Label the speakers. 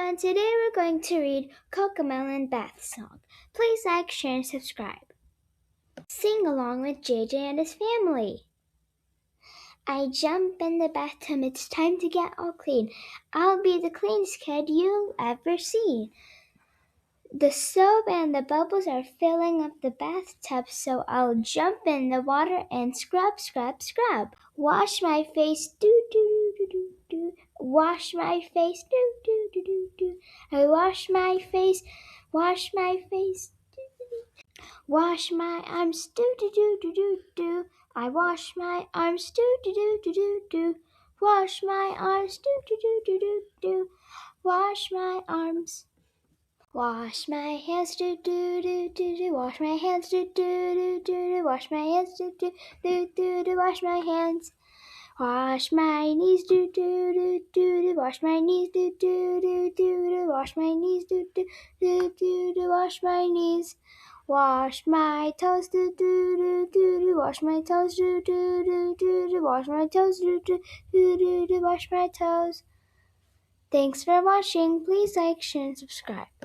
Speaker 1: everyone, today we're going to read Cocomelon Bath Song. Please like, share, and subscribe. Sing along with JJ and his family. I jump in the bathtub, it's time to get all clean. I'll be the cleanest kid you'll ever see. The soap and the bubbles are filling up the bathtub, so I'll jump in the water and scrub, scrub, scrub. Wash my face, do, do, do, do, do. Wash my face, do, do, do, do, do. I wash my face, wash my face, do, do, do. Wash my arms, do, do, do, do, do, do. I wash my arms, do, do, do, do, do, do. Wash my arms, do, do, do, do, do, do. Wash my arms. Wash my hands, do do do do do. Wash my hands, do do do do do. Wash my hands, do do do do do. Wash my hands. Wash my knees, do do do do do. Wash my knees, do do do do do. Wash my knees, do do do do do. Wash my knees. Wash my toes, do do do do do. Wash my toes, do do do do do. Wash my toes, do do do do do. Wash my toes. Thanks for watching. Please like, share, and subscribe.